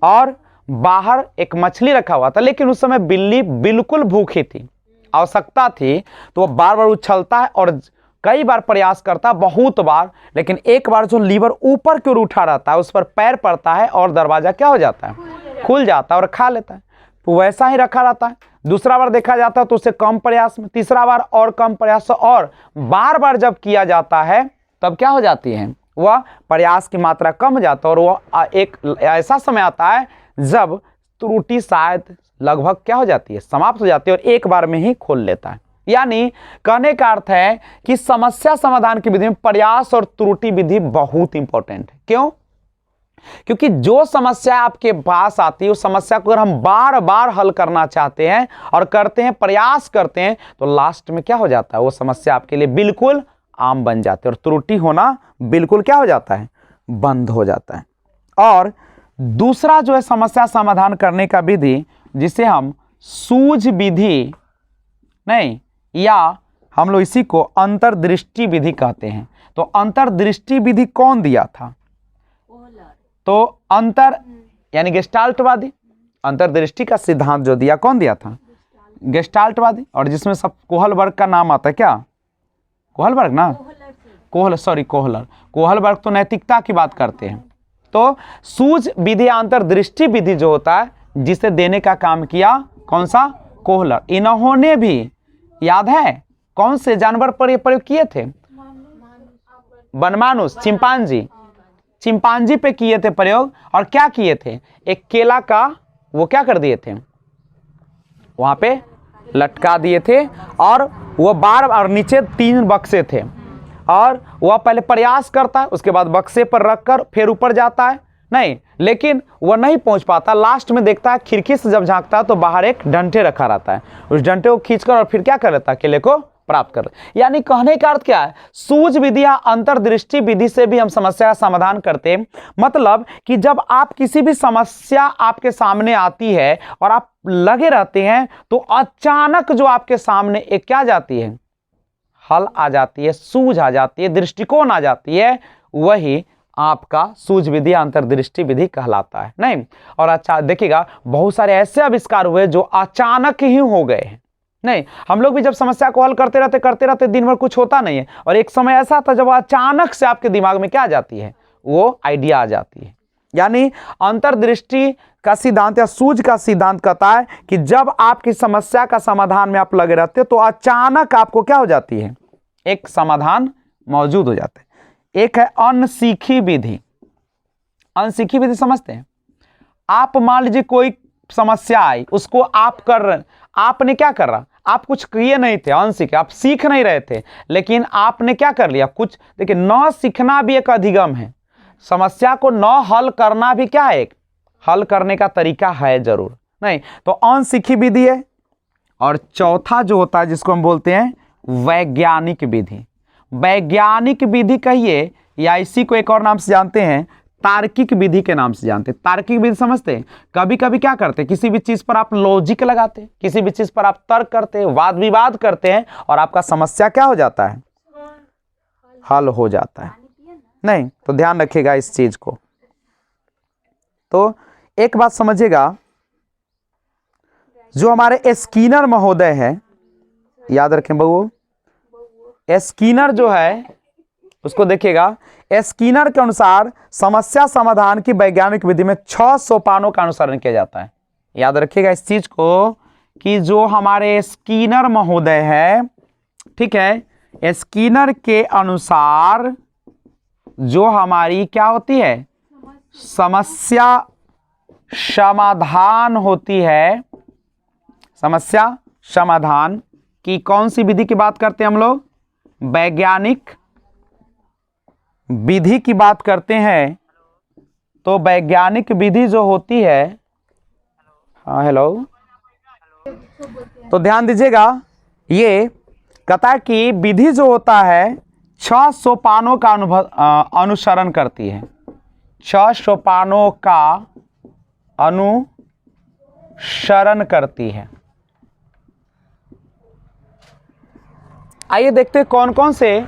और बाहर एक मछली रखा हुआ था। लेकिन उस समय बिल्ली बिल्कुल भूखी थी, आवश्यकता थी, तो वो बार बार उछलता है और कई बार प्रयास करता, बहुत बार, लेकिन एक बार जो लीवर ऊपर की ओर उठा रहता है उस पर पैर पड़ता है और दरवाजा क्या हो जाता है? खुल जाता है और खा लेता है। तो वैसा ही रखा रहता है। दूसरा बार देखा जाता है तो उससे कम प्रयास में, तीसरा बार और कम प्रयास, और बार बार जब किया जाता है तब क्या हो जाती है? वह प्रयास की मात्रा कम हो जाता है और वह एक ऐसा समय आता है जब त्रुटि शायद लगभग क्या हो जाती है? समाप्त हो जाती है और एक बार में ही खोल लेता है। यानी कहने का अर्थ है कि समस्या समाधान की विधि में प्रयास और त्रुटि विधि बहुत इंपॉर्टेंट है। क्यों? क्योंकि जो समस्या आपके पास आती है उस समस्या को अगर हम बार बार हल करना चाहते हैं और करते हैं, प्रयास करते हैं, तो लास्ट में क्या हो जाता है? वो समस्या आपके लिए बिल्कुल आम बन जाती है और त्रुटि होना बिल्कुल क्या हो जाता है? बंद हो जाता है। और दूसरा जो है समस्या समाधान करने का विधि, जिसे हम सूझ विधि, नहीं, या हम लोग इसी को अंतर्दृष्टि विधि कहते हैं। तो अंतर्दृष्टि विधि कौन दिया था? तो अंतर यानी गेस्टाल्टवादी, अंतर्दृष्टि का सिद्धांत जो दिया कौन दिया था? गेस्टाल्टवादी। और जिसमें सब कोहलबर्ग का नाम आता है, क्या कोहलबर्ग ना, कोहलबर्ग तो नैतिकता की बात करते हैं। तो सूझ विधि अंतर्दृष्टि विधि जो होता है जिसे देने का काम किया कौन सा? कोहलर। इन्होंने भी याद है कौन से जानवर पर ये प्रयोग किए थे? बनमानुष, चिंपांजी पे किए थे प्रयोग। और क्या किए थे? एक केला का वो क्या कर दिए थे, वहां पे लटका दिए थे और वो और नीचे 3 बक्से थे और वह पहले प्रयास करता है, उसके बाद बक्से पर रखकर फिर ऊपर जाता है, नहीं लेकिन वह नहीं पहुंच पाता। लास्ट में देखता है खिड़की से जब झांकता है तो बाहर एक डंठे रखा रहता है, उस डंठे को खींचकर और फिर क्या कर लेता है? केले को प्राप्त कर। यानी कहने का अर्थ क्या है? सूझ विधि या अंतर्दृष्टि विधि से भी हम समस्या का समाधान करते हैं। मतलब कि जब आप किसी भी समस्या आपके सामने आती है और आप लगे रहते हैं तो अचानक जो आपके सामने एक क्या जाती है? हल आ जाती है, सूझ आ जाती है, दृष्टिकोण आ जाती है, वही आपका सूझ विधि अंतर्दृष्टि विधि कहलाता है। नहीं, और अच्छा देखिएगा बहुत सारे ऐसे आविष्कार हुए जो अचानक ही हो गए हैं। नहीं, हम लोग भी जब समस्या को हल करते रहते दिन भर कुछ होता नहीं है, और एक समय ऐसा था जब अचानक से आपके दिमाग में क्या आ जाती है? वो आइडिया आ जाती है। यानी अंतर्दृष्टि का सिद्धांत या सूझ का सिद्धांत कहता है कि जब आपकी समस्या का समाधान में आप लगे रहते तो अचानक आपको क्या हो जाती है? एक समाधान मौजूद हो जाता है। एक है अनसीखी विधि। अनसीखी विधि समझते हैं? आप मान लीजिए कोई समस्या आई, उसको आप कर रहे, आपने क्या कर रहा? आप कुछ किए नहीं थे, अनसीखे, आप सीख नहीं रहे थे, लेकिन आपने क्या कर लिया? कुछ। देखिए, न सीखना भी एक अधिगम है, समस्या को न हल करना भी क्या है? एक हल करने का तरीका है जरूर। नहीं तो अनसीखी विधि है। और चौथा जो होता है जिसको हम बोलते हैं वैज्ञानिक विधि। वैज्ञानिक विधि कहिए या इसी को एक और नाम से जानते हैं तार्किक विधि के नाम से जानते हैं। तार्किक विधि समझते हैं? कभी कभी क्या करते हैं, किसी भी चीज पर आप लॉजिक लगाते हैं, किसी भी चीज पर आप तर्क करते हैं, वाद विवाद करते हैं और आपका समस्या क्या हो जाता है? हल हो जाता है। नहीं तो ध्यान रखिएगा इस चीज को। तो एक बात समझिएगा, जो हमारे स्किनर महोदय है, याद रखें बहू, स्किनर जो है उसको देखिएगा, स्किनर के अनुसार समस्या समाधान की वैज्ञानिक विधि में 6 सोपानों का अनुसरण किया जाता है। याद रखिएगा इस चीज को कि जो हमारे स्किनर महोदय है, ठीक है, स्किनर के अनुसार जो हमारी क्या होती है? समस्या समाधान होती है। समस्या समाधान की कौन सी विधि की बात करते हैं हम लोग? वैज्ञानिक विधि की बात करते हैं। तो वैज्ञानिक विधि जो होती है, हाँ हेलो, तो ध्यान दीजिएगा, ये कहता है कि विधि जो होता है 6 सोपानों का अनुसरण करती है। 6 सोपानों का अनुसरण करती है। आइए देखते हैं कौन कौन से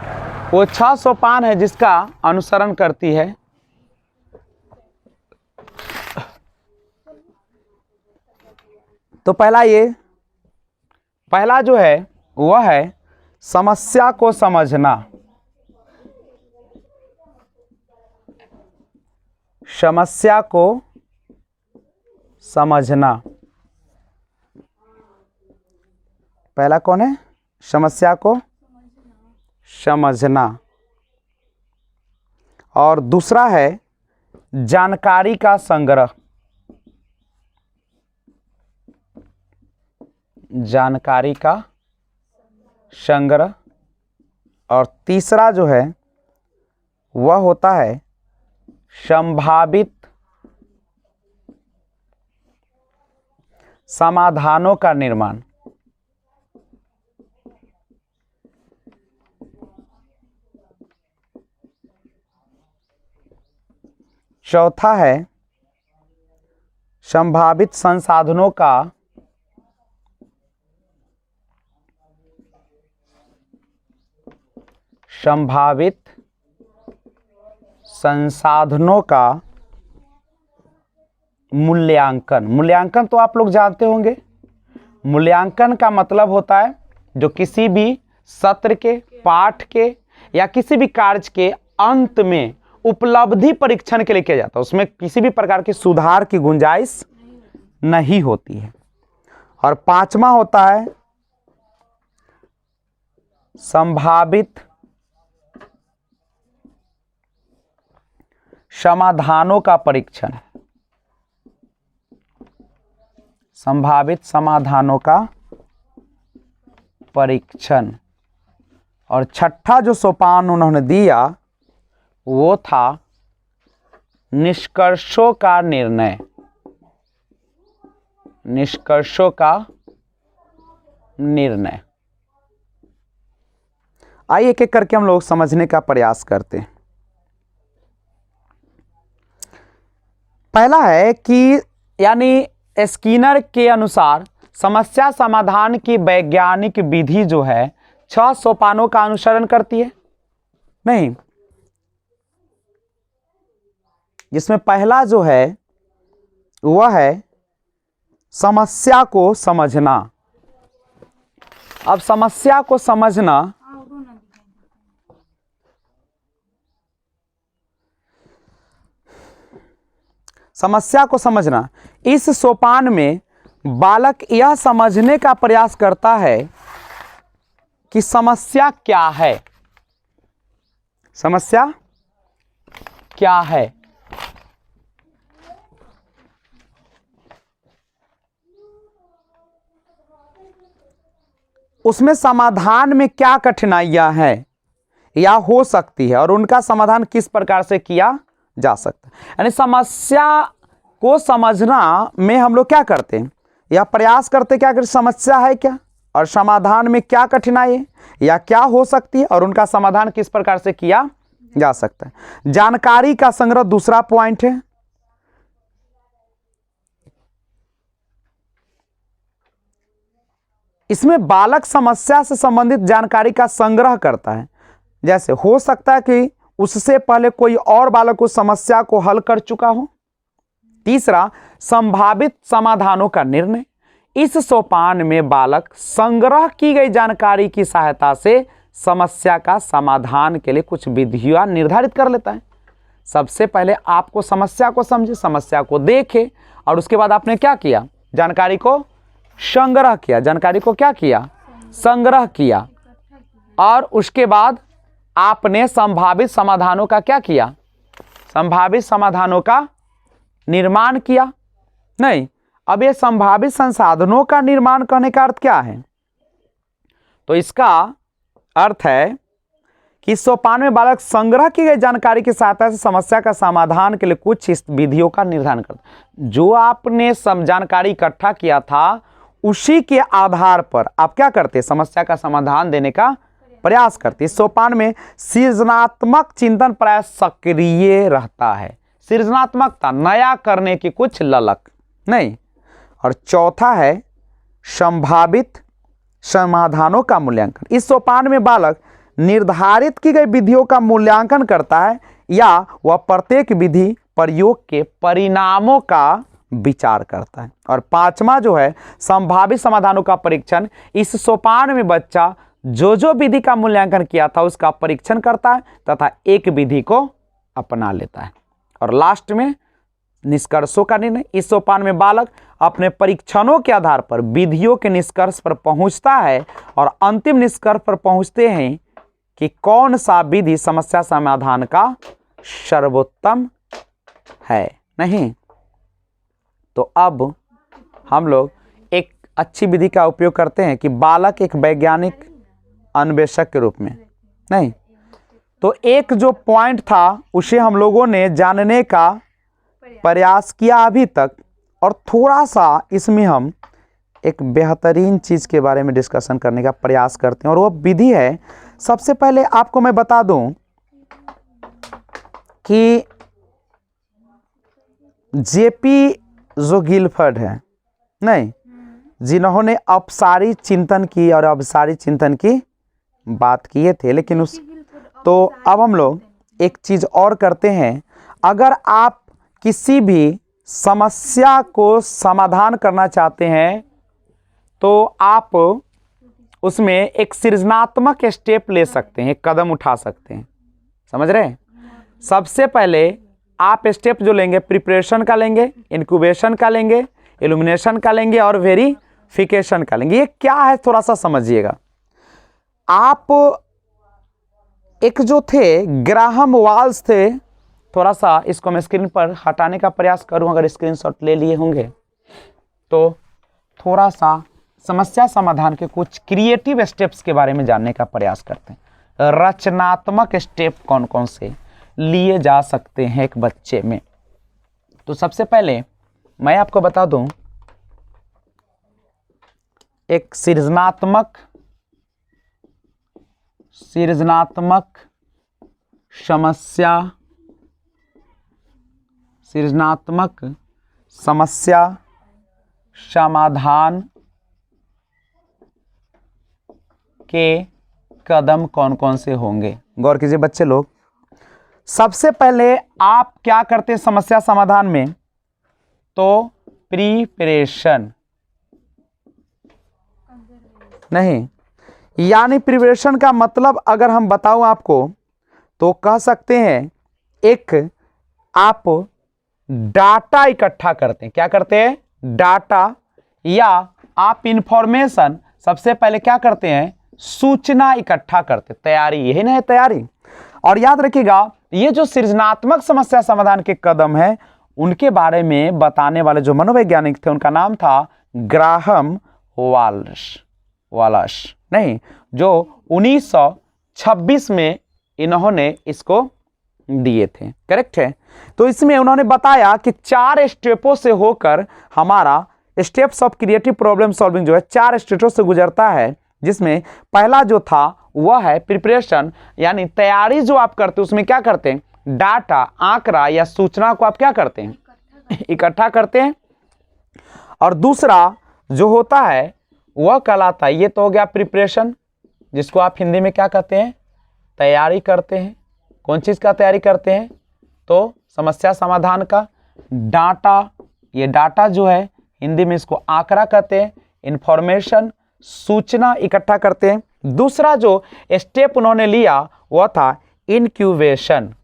वो 6 सोपान है जिसका अनुसरण करती है। तो पहला जो है वह है समस्या को समझना। समस्या को समझना। पहला कौन है? समस्या को समझना। और दूसरा है जानकारी का संग्रह। जानकारी का संग्रह। और तीसरा जो है वह होता है संभावित समाधानों का निर्माण। चौथा है संभावित संसाधनों का संभावित संसाधनों का मूल्यांकन। मूल्यांकन तो आप लोग जानते होंगे। मूल्यांकन का मतलब होता है जो किसी भी सत्र के, पाठ के या किसी भी कार्य के अंत में उपलब्धि परीक्षण के लिए किया जाता है, उसमें किसी भी प्रकार के सुधार की गुंजाइश नहीं होती है। और पांचवा होता है संभावित समाधानों का परीक्षण। संभावित समाधानों का परीक्षण। और छठा जो सोपान उन्होंने दिया वो था निष्कर्षों का निर्णय। निष्कर्षों का निर्णय। आइए एक एक करके हम लोग समझने का प्रयास करते हैं। पहला है कि यानी स्किनर के अनुसार समस्या समाधान की वैज्ञानिक विधि जो है 6 सोपानों का अनुसरण करती है। नहीं, जिसमें पहला जो है वह है समस्या को समझना। अब समस्या को समझना इस सोपान में बालक यह समझने का प्रयास करता है कि समस्या क्या है। समस्या क्या है। उसमें समाधान में क्या कठिनाइयां हैं या हो सकती है और उनका समाधान किस प्रकार से किया जा सकता है। यानी समस्या को समझना में हम लोग क्या करते हैं, या प्रयास करते क्या कि समस्या है क्या और समाधान में क्या कठिनाई है या क्या हो सकती है और उनका समाधान किस प्रकार से किया जा सकता है। जानकारी का संग्रह दूसरा पॉइंट है। इसमें बालक समस्या से संबंधित जानकारी का संग्रह करता है। जैसे हो सकता है कि उससे पहले कोई और बालक उस समस्या को हल कर चुका हो। तीसरा, संभावित समाधानों का निर्णय। इस सोपान में बालक संग्रह की गई जानकारी की सहायता से समस्या का समाधान के लिए कुछ विधियां निर्धारित कर लेता है। सबसे पहले आपको समस्या को समझे, समस्या को देखे और उसके बाद आपने क्या किया, जानकारी को संग्रह किया। जानकारी को क्या किया, संग्रह किया। और उसके बाद आपने संभावित समाधानों का क्या किया, संभावित समाधानों का निर्माण किया। नहीं, अब ये संभावित संसाधनों का निर्माण करने का अर्थ क्या है, तो इसका अर्थ है कि सोपान में बालक संग्रह की गई जानकारी की सहायता से समस्या का समाधान के लिए कुछ इस विधियों का निर्धारण करता। जो आपने सब जानकारी इकट्ठा किया था उसी के आधार पर आप क्या करते, समस्या का समाधान देने का प्रयास करते। इस सोपान में सृजनात्मक चिंतन प्राय सक्रिय रहता है। सृजनात्मकता, नया करने की कुछ ललक नहीं। और चौथा है संभावित समाधानों का मूल्यांकन। इस सोपान में बालक निर्धारित की गई विधियों का मूल्यांकन करता है या वह प्रत्येक विधि प्रयोग के परिणामों का विचार करता है। और पांचवा जो है संभावित समाधानों का परीक्षण। इस सोपान में बच्चा जो विधि का मूल्यांकन किया था उसका परीक्षण करता है तथा एक विधि को अपना लेता है। और लास्ट में निष्कर्षों का निर्णय। इस सोपान में बालक अपने परीक्षणों के आधार पर विधियों के निष्कर्ष पर पहुंचता है और अंतिम निष्कर्ष पर पहुंचते हैं कि कौन सा विधि समस्या समाधान का सर्वोत्तम है। नहीं तो अब हम लोग एक अच्छी विधि का उपयोग करते हैं कि बालक एक वैज्ञानिक अन्वेषक के रूप में। नहीं तो एक जो पॉइंट था उसे हम लोगों ने जानने का प्रयास किया अभी तक, और थोड़ा सा इसमें हम एक बेहतरीन चीज़ के बारे में डिस्कशन करने का प्रयास करते हैं और वो विधि है। सबसे पहले आपको मैं बता दूं कि जेपी जो गिलफर्ड है, नहीं, जिन्होंने अपसारी चिंतन की और अपसारी चिंतन की बात किए थे, लेकिन उस तो अब हम लोग एक चीज़ और करते हैं। अगर आप किसी भी समस्या को समाधान करना चाहते हैं तो आप उसमें एक सृजनात्मक स्टेप ले सकते हैं, एक कदम उठा सकते हैं। समझ रहे हैं? सबसे पहले आप स्टेप जो लेंगे प्रिपरेशन का लेंगे, इंक्यूबेशन का लेंगे, इल्यूमिनेशन का लेंगे और वेरिफिकेशन का लेंगे। ये क्या है थोड़ा सा समझिएगा। आप एक जो थे ग्राहम वाल्स थे, थोड़ा सा इसको मैं स्क्रीन पर हटाने का प्रयास करूं, अगर स्क्रीनशॉट ले लिए होंगे तो थोड़ा सा समस्या समाधान के कुछ क्रिएटिव स्टेप्स के बारे में जानने का प्रयास करते हैं। रचनात्मक स्टेप कौन कौन से लिए जा सकते हैं एक बच्चे में। तो सबसे पहले मैं आपको बता दूं, एक सृजनात्मक समस्या समाधान के कदम कौन कौन से होंगे। गौर कीजिए बच्चे लोग, सबसे पहले आप क्या करते हैं समस्या समाधान में, तो प्रिपरेशन नहीं, यानी प्रिपरेशन का मतलब अगर हम बताऊं आपको तो कह सकते हैं एक आप डाटा इकट्ठा करते हैं। क्या करते हैं? डाटा, या आप इंफॉर्मेशन सबसे पहले क्या करते हैं, सूचना इकट्ठा करते, तैयारी, यही ना है तैयारी। और याद रखिएगा ये जो सृजनात्मक समस्या समाधान के कदम है उनके बारे में बताने वाले जो मनोवैज्ञानिक थे उनका नाम था ग्राहम वालश नहीं, जो 1926 में इन्होंने इसको दिए थे। करेक्ट है? तो इसमें उन्होंने बताया कि 4 स्टेपों से होकर हमारा steps of creative problem solving जो है 4 स्टेपों से गुजरता है, जिसमें पहला जो था वह है प्रिपरेशन, यानी तैयारी जो आप करते हैं उसमें क्या करते हैं, डाटा, आंकड़ा या सूचना को आप क्या करते हैं, इकट्ठा करते हैं। और दूसरा जो होता है वह कहलाता है, ये तो हो गया प्रिपरेशन, जिसको आप हिंदी में क्या कहते हैं, तैयारी करते हैं। कौन चीज़ का तैयारी करते हैं, तो समस्या समाधान का। डाटा, ये डाटा जो है हिंदी में इसको आंकड़ा कहते हैं। इंफॉर्मेशन, सूचना इकट्ठा करते हैं। दूसरा जो स्टेप उन्होंने लिया वह था इंक्यूबेशन।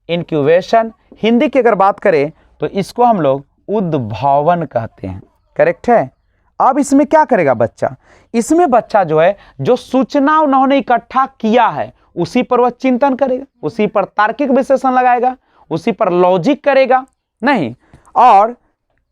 इंक्यूबेशन हिंदी की अगर बात करें तो इसको हम लोग उद्भावन कहते हैं। करेक्ट है? अब इसमें क्या करेगा बच्चा, इसमें बच्चा जो है जो सूचना उन्होंने इकट्ठा किया है उसी पर वह चिंतन करेगा, उसी पर तार्किक विश्लेषण लगाएगा, उसी पर लॉजिक करेगा नहीं। और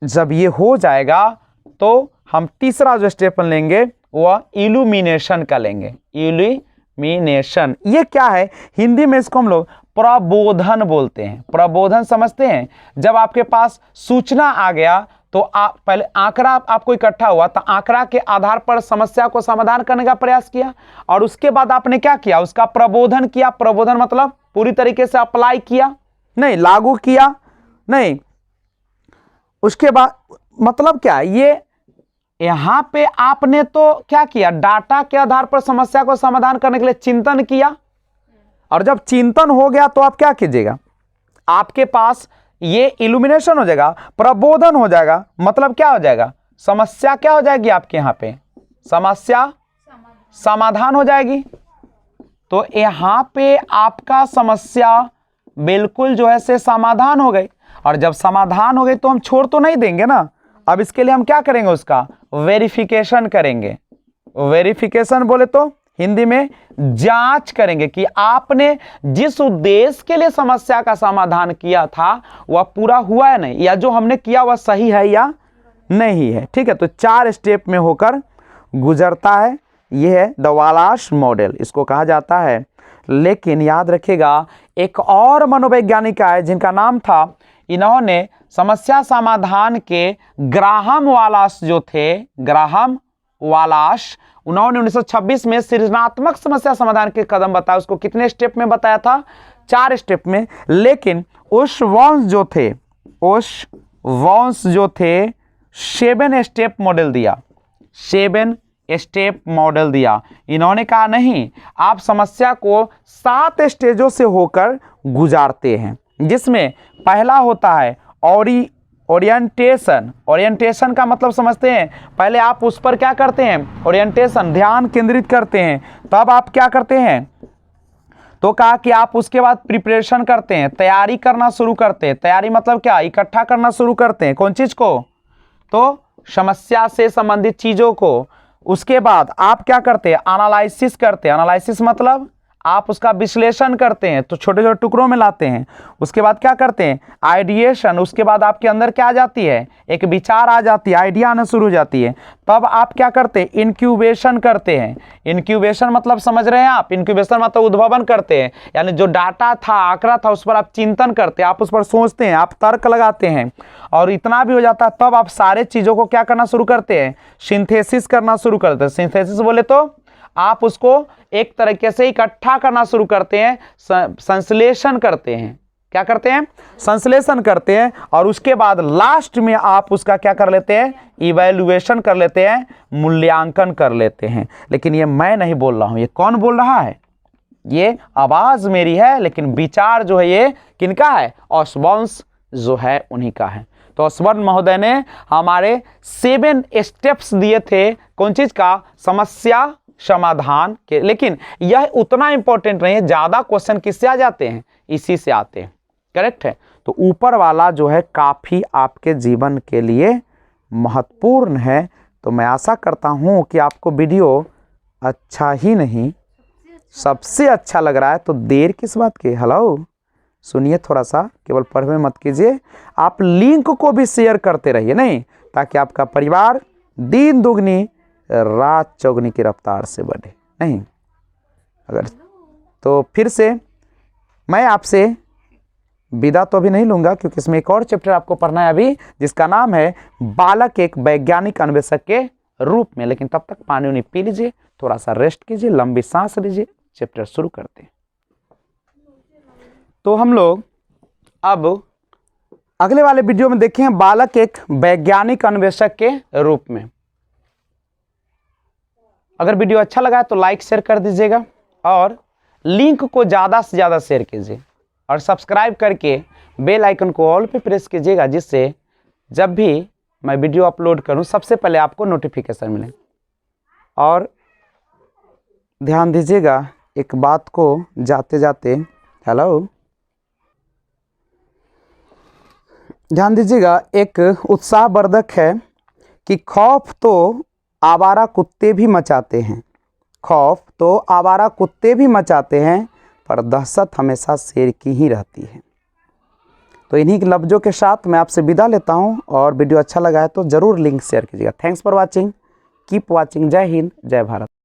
जब ये हो जाएगा तो हम तीसरा जो स्टेप लेंगे वह इल्यूमिनेशन का लेंगे। इल्यूमिनेशन ये क्या है, हिंदी में इसको हम लोग प्रबोधन बोलते हैं। प्रबोधन समझते हैं? जब आपके पास सूचना आ गया तो आप पहले आंकड़ा आपको इकट्ठा हुआ, तो आंकड़ा के आधार पर समस्या को समाधान करने का प्रयास किया और उसके बाद आपने क्या किया, उसका प्रबोधन किया। प्रबोधन मतलब पूरी तरीके से अप्लाई किया नहीं, लागू किया नहीं। उसके बाद मतलब क्या, ये यहां पे आपने तो क्या किया, डाटा के आधार पर समस्या को समाधान करने के लिए चिंतन किया। और जब चिंतन हो गया तो आप क्या कीजिएगा, आपके पास ये इल्यूमिनेशन हो जाएगा, प्रबोधन हो जाएगा। मतलब क्या हो जाएगा, समस्या क्या हो जाएगी आपके यहाँ पे, समस्या समाधान हो जाएगी। तो यहाँ पे आपका समस्या बिल्कुल जो है से समाधान हो गई। और जब समाधान हो गई तो हम छोड़ तो नहीं देंगे ना, अब इसके लिए हम क्या करेंगे, उसका वेरिफिकेशन करेंगे। वेरिफिकेशन बोले तो हिंदी में जांच करेंगे कि आपने जिस उद्देश्य के लिए समस्या का समाधान किया था वह पूरा हुआ है नहीं, या जो हमने किया वह सही है या नहीं है। ठीक है? तो 4 स्टेप में होकर गुजरता है। यह है द वालाश मॉडल, इसको कहा जाता है। लेकिन याद रखिएगा एक और मनोवैज्ञानिक आए जिनका नाम था, इन्होंने समस्या समाधान के ग्राहम वालाश जो थे, ग्राहम वालाश, उन्होंने 1926 में सृजनात्मक समस्या समाधान के कदम बताया। उसको कितने स्टेप में बताया था, 4 स्टेप में। लेकिन उस वंश जो थे 7 स्टेप मॉडल दिया, 7 स्टेप मॉडल दिया। इन्होंने कहा नहीं, आप समस्या को 7 स्टेजों से होकर गुजारते हैं, जिसमें पहला होता है ओरिएंटेशन, ओरिएंटेशन का मतलब समझते हैं। पहले आप उस पर क्या करते हैं, ओरिएंटेशन, ध्यान केंद्रित करते हैं, तब आप क्या करते हैं, तो कहा कि आप उसके बाद प्रिपरेशन करते हैं, तैयारी करना शुरू करते हैं। तैयारी मतलब क्या, इकट्ठा करना शुरू करते हैं, कौन चीज को, तो समस्या से संबंधित चीजों को। उसके बाद आप क्या करते हैं, एनालिसिस करते हैं। एनालिसिस मतलब आप उसका विश्लेषण करते हैं, तो छोटे छोटे टुकड़ों में लाते हैं। उसके बाद क्या करते हैं, आइडिएशन, उसके बाद आपके अंदर क्या आ जाती है, एक विचार आ जाती है, आइडिया आना शुरू हो जाती है। तब आप क्या करते हैं, इंक्यूबेशन करते हैं। इंक्यूबेशन मतलब समझ रहे हैं आप, इंक्यूबेशन मतलब उद्भावन करते हैं, यानी जो डाटा था, आंकड़ा था, उस पर आप चिंतन करते हैं, आप उस पर सोचते हैं, आप तर्क लगाते हैं, और इतना भी हो जाता है तब आप सारे चीजों को क्या करना शुरू करते हैं, सिंथेसिस करना शुरू करते हैं। सिंथेसिस बोले तो आप उसको एक तरीके से इकट्ठा करना शुरू करते हैं, संश्लेषण करते हैं। क्या करते हैं, संश्लेषण करते हैं, और उसके बाद लास्ट में आप उसका क्या कर लेते हैं, इवैल्यूएशन कर लेते हैं, मूल्यांकन कर लेते हैं। लेकिन ये मैं नहीं बोल रहा हूं, ये कौन बोल रहा है, ये आवाज मेरी है, लेकिन विचार जो है ये किनका है, ऑसबॉर्न जो है उन्हीं का है। तो ऑसबॉर्न महोदय ने हमारे 7 स्टेप्स दिए थे, कौन चीज का, समस्या समाधान के। लेकिन यह उतना इंपॉर्टेंट नहीं है, ज्यादा क्वेश्चन किससे आ जाते हैं, इसी से आते हैं, करेक्ट है। तो ऊपर वाला जो है काफी आपके जीवन के लिए महत्वपूर्ण है। तो मैं आशा करता हूं कि आपको वीडियो अच्छा ही नहीं सबसे अच्छा लग रहा है। तो देर किस बात की, हेलो सुनिए थोड़ा सा, केवल पढ़वे मत कीजिए, आप लिंक को भी शेयर करते रहिए, नहीं, ताकि आपका परिवार दिन दुगनी रात चौगनी की रफ्तार से बढ़े। नहीं अगर तो फिर से मैं आपसे विदा तो अभी नहीं लूंगा, क्योंकि इसमें एक और चैप्टर आपको पढ़ना है अभी, जिसका नाम है बालक एक वैज्ञानिक अन्वेषक के रूप में। लेकिन तब तक पानी उनी पी लीजिए, थोड़ा सा रेस्ट कीजिए, लंबी सांस लीजिए, चैप्टर शुरू करते हैं। तो हम लोग अब अगले वाले वीडियो में देखें बालक एक वैज्ञानिक अन्वेषक के रूप में। अगर वीडियो अच्छा लगा तो लाइक शेयर कर दीजिएगा, और लिंक को ज़्यादा से ज़्यादा शेयर कीजिए, और सब्सक्राइब करके बेल आइकन को ऑल पे प्रेस कीजिएगा, जिससे जब भी मैं वीडियो अपलोड करूं सबसे पहले आपको नोटिफिकेशन मिले। और ध्यान दीजिएगा एक बात को जाते जाते, हेलो ध्यान दीजिएगा, एक उत्साहवर्धक है कि खौफ तो आवारा कुत्ते भी मचाते हैं, खौफ तो आवारा कुत्ते भी मचाते हैं, पर दहशत हमेशा शेर की ही रहती है। तो इन्हीं लफ्ज़ों के साथ मैं आपसे विदा लेता हूं, और वीडियो अच्छा लगा है तो ज़रूर लिंक शेयर कीजिएगा। Thanks for watching, keep watching. जय हिंद, जय भारत।